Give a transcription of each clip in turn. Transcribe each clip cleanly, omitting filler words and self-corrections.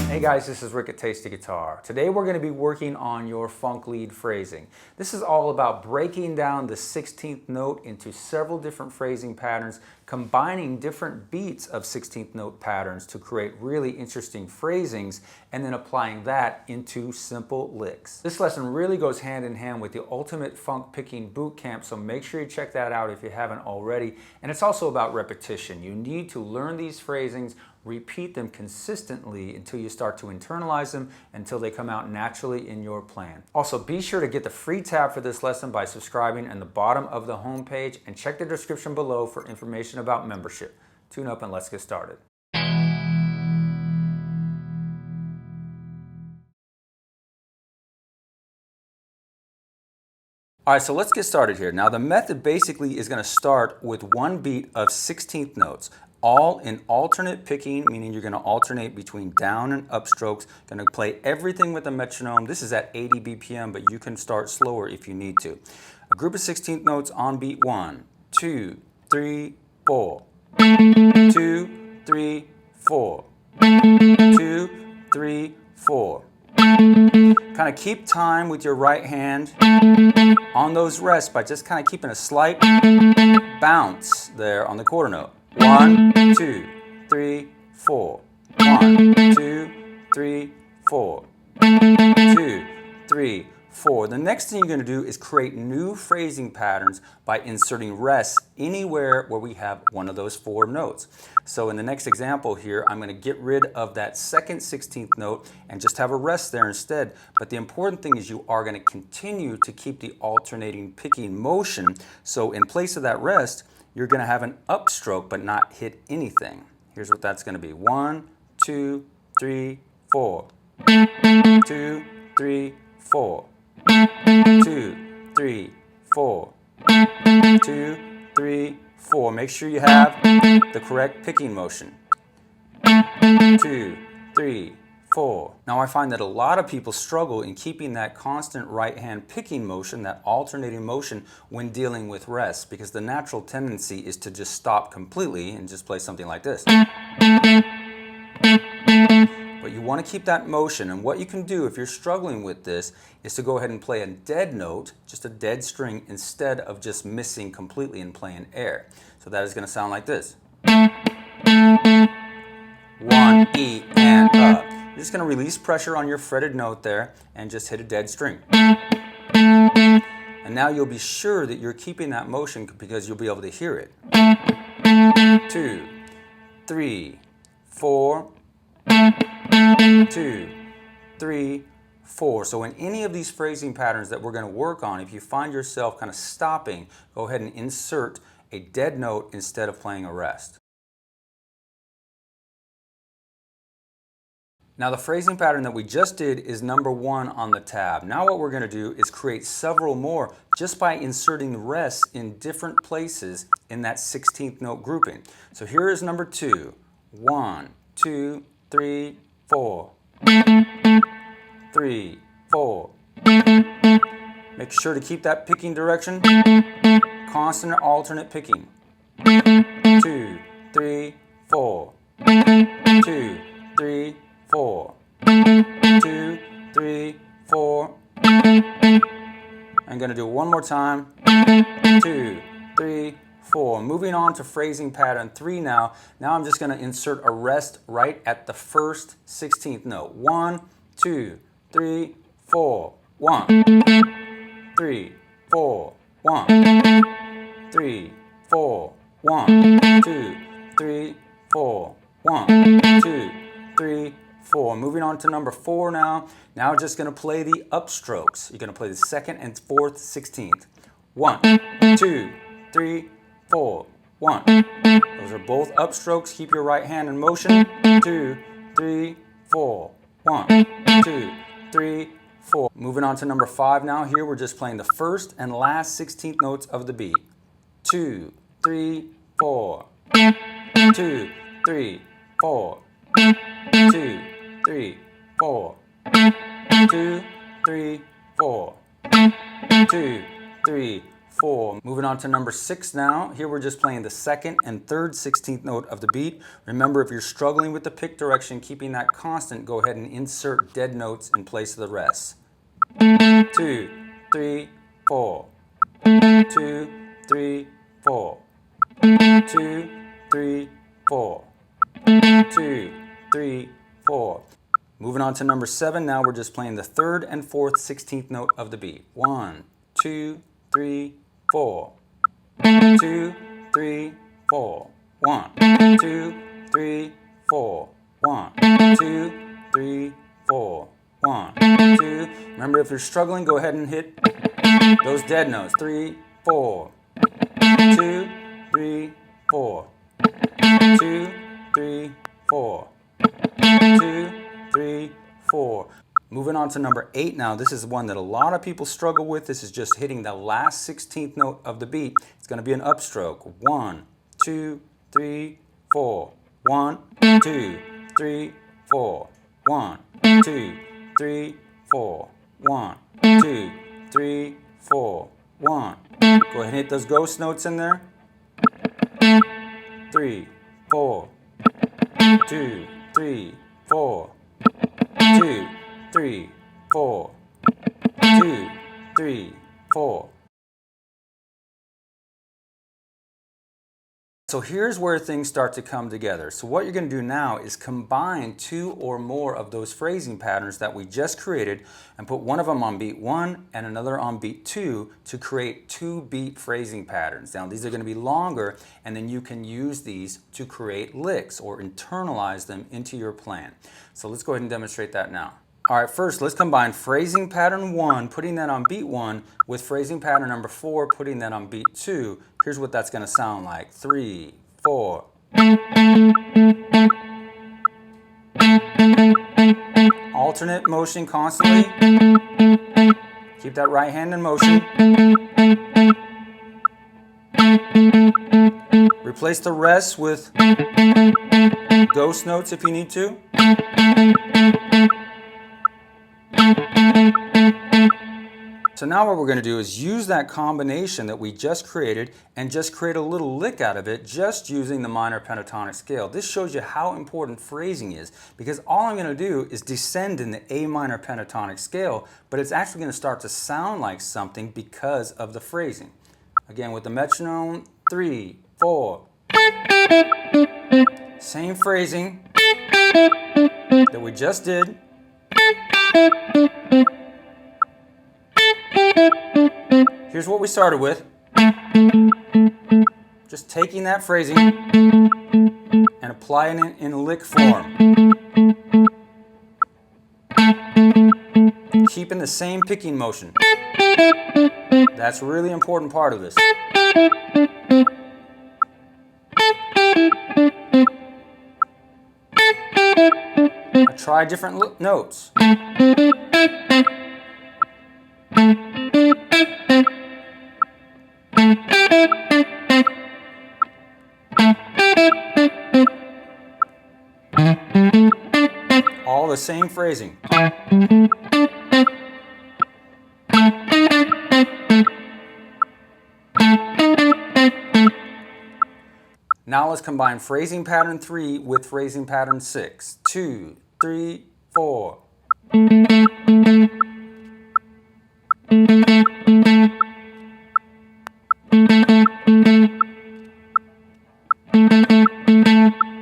Hey guys, this is Rick at Tasty Guitar. Today we're going to be working on your funk lead phrasing. This is all about breaking down the 16th note into several different phrasing patterns, combining different beats of 16th note patterns to create really interesting phrasings, and then applying that into simple licks. This lesson really goes hand in hand with the Ultimate Funk Picking Boot Camp, so make sure you check that out if you haven't already. And it's also about repetition. You need to learn these phrasings, repeat them consistently until you start to internalize them, until they come out naturally in your plan. Also, be sure to get the free tab for this lesson by subscribing in the bottom of the home page, and check the description below for information about membership. Tune up and let's get started. All right, so let's get started here. Now the method basically is going to start with one beat of 16th notes, all in alternate picking, meaning you're going to alternate between down and up strokes. Going to play everything with a metronome. This is at 80 BPM, but you can start slower if you need to. A group of 16th notes on beat 1, 2, 3, 4. 2, 3, 4. 2, 3, 4. Kind of keep time with your right hand on those rests by just kind of keeping a slight bounce there on the quarter note. 1, 2, 3, 4. 1, 2, 3, 4. 2, 3, 4. The next thing you're going to do is create new phrasing patterns by inserting rests anywhere where we have one of those 4 notes. So in the next example here, I'm going to get rid of that second 16th note and just have a rest there instead. But the important thing is you are going to continue to keep the alternating picking motion. So in place of that rest, you're going to have an upstroke but not hit anything. Here's what that's going to be. 1, 2, 3, 4. 2, 3, 4. 2, 3, 4. 2, 3, 4. Make sure you have the correct picking motion. 2, 3, 4. Now I find that a lot of people struggle in keeping that constant right hand picking motion, that alternating motion, when dealing with rests, because the natural tendency is to just stop completely and just play something like this. But you want to keep that motion, and what you can do if you're struggling with this is to go ahead and play a dead note, just a dead string, instead of just missing completely and playing air. So that is going to sound like this. 1, E, and up. You're just going to release pressure on your fretted note there and just hit a dead string. And now you'll be sure that you're keeping that motion because you'll be able to hear it. 2, 3, 4. 2, 3, 4. So in any of these phrasing patterns that we're going to work on, if you find yourself kind of stopping, go ahead and insert a dead note instead of playing a rest. Now the phrasing pattern that we just did is number 1 on the tab. Now what we're going to do is create several more just by inserting rests in different places in that 16th note grouping. So here is number 2. 1, 2, 3, 4. 3, 4. Make sure to keep that picking direction. Constant alternate picking. 2, 3, 4. 2, 3, 4. 2, 3, 4. I'm going to do it one more time. 2, 3, 4. Moving on to phrasing pattern 3 now. Now I'm just going to insert a rest right at the first 16th note. 1, 2, 3, 4. 1, 3, 4. 1, 3, 4. 1, 2, 3, 4. 1, 2, 3, 4. Moving on to number 4 now. Now just going to play the upstrokes. You're going to play the 2nd and 4th 16th. 1, 2, 3, 4, 1. Those are both upstrokes. Keep your right hand in motion. 2, 3, 4, 1, 2, 3, 4. Moving on to number 5 now. Here we're just playing the first and last 16th notes of the beat. 2, 3, 4. 2, 3, 4. 2, 3, 4. 2, 3, 4. 2, 3, 4. Moving on to number 6 now. Here we're just playing the second and third 16th note of the beat. Remember, if you're struggling with the pick direction, keeping that constant, go ahead and insert dead notes in place of the rest. 2, 3, 4. 2, 3, 4. 2, 3, 4. 2, 3, 4. Moving on to number 7, now we're just playing the third and fourth 16th note of the beat. 1, 2, 3, 4. 2, 3, 4. 1, 2, 3, 4. 1, 2, 3, 4. 1, 2. Remember, if you're struggling, go ahead and hit those dead notes. 3, 4. 2, 3, 4. 2, 3, 4. 2, 3, 4. Moving on to number 8 now. This is one that a lot of people struggle with. This is just hitting the last 16th note of the beat. It's going to be an upstroke. 1, 2, 3, 4. 1, 2, 3, 4. 1, 2, 3, 4. 1, 2, 3, 4. 1. Go ahead and hit those ghost notes in there. 3, 4. 2, 3, 4. 2, 3, 4. 2, 3, 4. So here's where things start to come together. So what you're going to do now is combine 2 or more of those phrasing patterns that we just created and put one of them on beat 1 and another on beat 2 to create 2 beat phrasing patterns. Now these are going to be longer, and then you can use these to create licks or internalize them into your plan. So let's go ahead and demonstrate that now. All right, first let's combine phrasing pattern 1, putting that on beat 1, with phrasing pattern number 4, putting that on beat 2. Here's what that's going to sound like. 3, 4. Alternate motion constantly. Keep that right hand in motion. Replace the rest with ghost notes if you need to. So now what we're going to do is use that combination that we just created and just create a little lick out of it just using the minor pentatonic scale. This shows you how important phrasing is, because all I'm going to do is descend in the A minor pentatonic scale, but it's actually going to start to sound like something because of the phrasing. Again, with the metronome, 3, 4. Same phrasing that we just did. Here's what we started with. Just taking that phrasing and applying it in lick form. Keeping the same picking motion. That's a really important part of this. Now try different notes. All the same phrasing. Now let's combine phrasing pattern 3 with phrasing pattern 6. 2, 3, 4.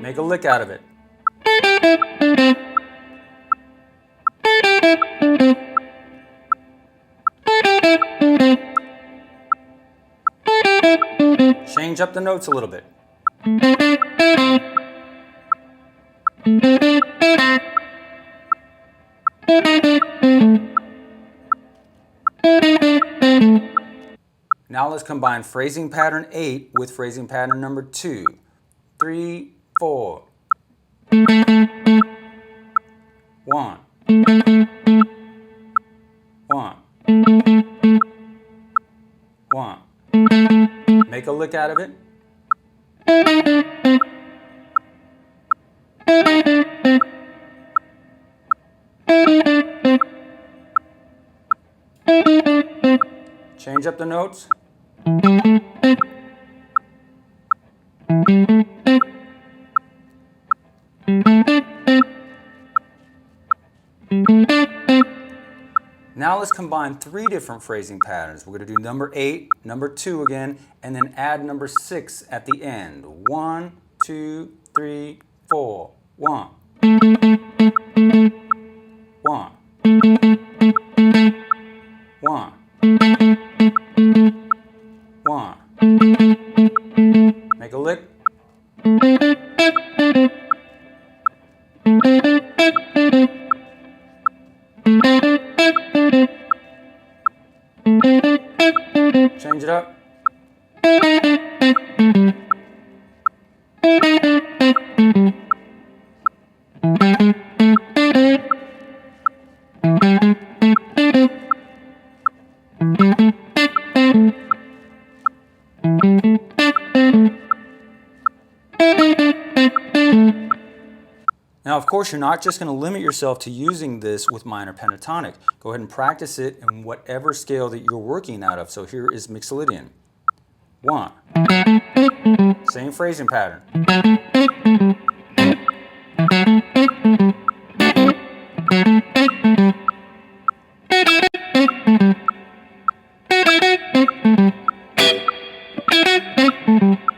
Make a lick out of it. Change up the notes a little bit. Now let's combine phrasing pattern 8 with phrasing pattern number 2. 3, 4. 1. 1. 1. Make a lick out of it. Change up the notes. Now let's combine 3 different phrasing patterns. We're going to do number 8, number 2 again, and then add number 6 at the end. 1, 2, 3, 4. 1. 1. 1. 1. Make a lick. Change it up. Now, of course, you're not just going to limit yourself to using this with minor pentatonic. Go ahead and practice it in whatever scale that you're working out of. So here is Mixolydian. 1. Same phrasing pattern. 2.